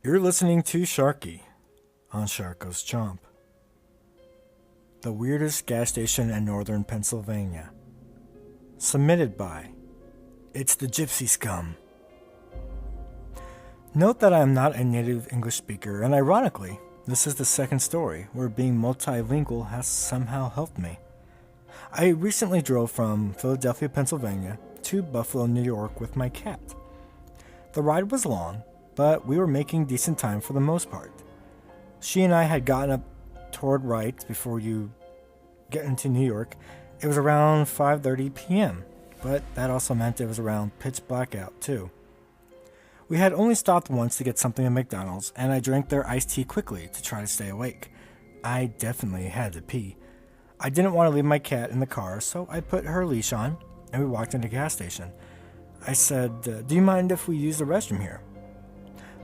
You're listening to Sharky on Sharko's Chomp, the weirdest gas station in northern Pennsylvania. Submitted by ItstheGypsyScum. Note that I am not a native English speaker, and ironically, this is the second story where being multilingual has somehow helped me. I recently drove from Philadelphia, Pennsylvania to Buffalo, New York with my cat. The ride was long, but we were making decent time for the most part. She and I had gotten up toward Wright before you get into New York. It was around 5:30 p.m., but that also meant it was around pitch black out too. We had only stopped once to get something at McDonald's, and I drank their iced tea quickly to try to stay awake. I definitely had to pee. I didn't want to leave my cat in the car, so I put her leash on, and we walked into the gas station. I said, do you mind if we use the restroom here?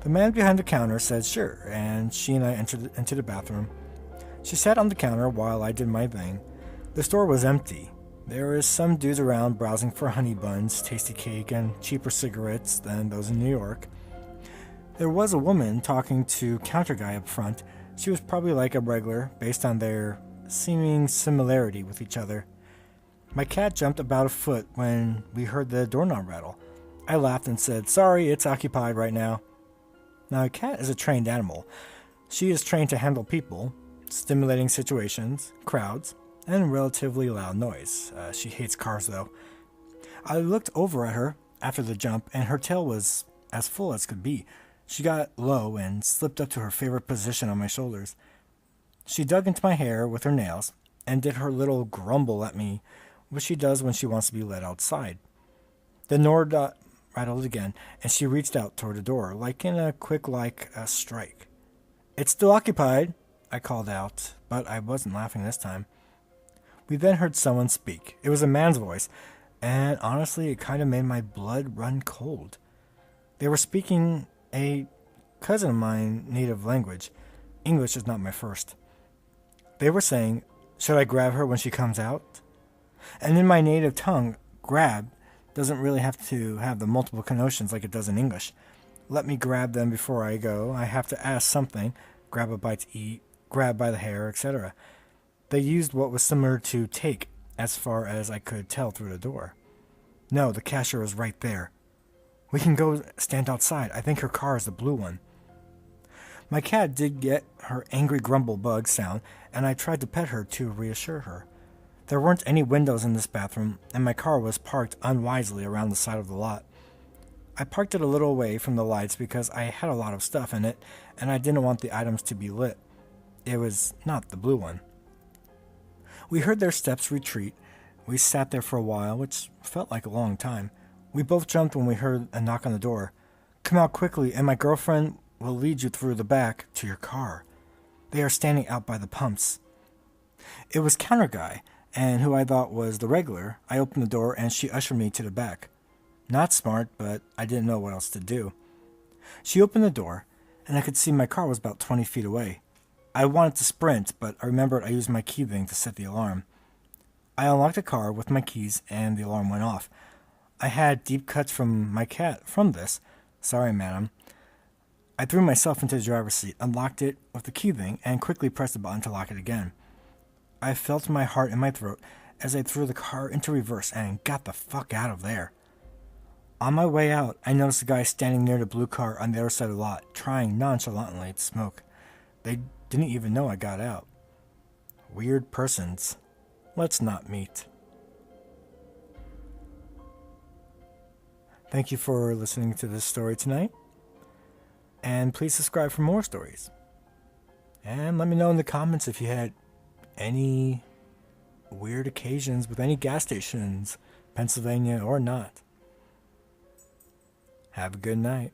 The man behind the counter said sure, and she and I entered into the bathroom. She sat on the counter while I did my thing. The store was empty. There was some dudes around browsing for honey buns, tasty cake, and cheaper cigarettes than those in New York. There was a woman talking to counter guy up front. She was probably like a regular, based on their seeming similarity with each other. My cat jumped about a foot when we heard the doorknob rattle. I laughed and said, sorry, it's occupied right now. Now, a cat is a trained animal. She is trained to handle people, stimulating situations, crowds, and relatively loud noise. She hates cars, though. I looked over at her after the jump, and her tail was as full as could be. She got low and slipped up to her favorite position on my shoulders. She dug into my hair with her nails and did her little grumble at me, which she does when she wants to be let outside. The door rattled again, and she reached out toward the door, like in a quick strike. It's still occupied, I called out, but I wasn't laughing this time. We then heard someone speak. It was a man's voice, and honestly, it kind of made my blood run cold. They were speaking a cousin of mine native language. English is not my first. They were saying, should I grab her when she comes out? And in my native tongue, grab doesn't really have to have the multiple connotations like it does in English. Let me grab them before I go. I have to ask something, grab a bite to eat, grab by the hair, etc. They used what was similar to take, as far as I could tell through the door. No, the cashier is right there. We can go stand outside. I think her car is the blue one. My cat did get her angry grumble bug sound, and I tried to pet her to reassure her. There weren't any windows in this bathroom, and my car was parked unwisely around the side of the lot. I parked it a little away from the lights because I had a lot of stuff in it, and I didn't want the items to be lit. It was not the blue one. We heard their steps retreat. We sat there for a while, which felt like a long time. We both jumped when we heard a knock on the door. Come out quickly, and my girlfriend will lead you through the back to your car. They are standing out by the pumps. It was counter guy, and who I thought was the regular. I opened the door, and she ushered me to the back. Not smart, but I didn't know what else to do. She opened the door, and I could see my car was about 20 feet away. I wanted to sprint, but I remembered I used my key thing to set the alarm. I unlocked the car with my keys, and the alarm went off. I had deep cuts from my cat from this. Sorry, madam. I threw myself into the driver's seat, unlocked it with the key thing, and quickly pressed the button to lock it again. I felt my heart in my throat as I threw the car into reverse and got the fuck out of there. On my way out, I noticed a guy standing near the blue car on the other side of the lot, trying nonchalantly to smoke. They didn't even know I got out. Weird persons. Let's not meet. Thank you for listening to this story tonight. And please subscribe for more stories. And let me know in the comments if you had any weird occasions with any gas stations, Pennsylvania or not. Have a good night.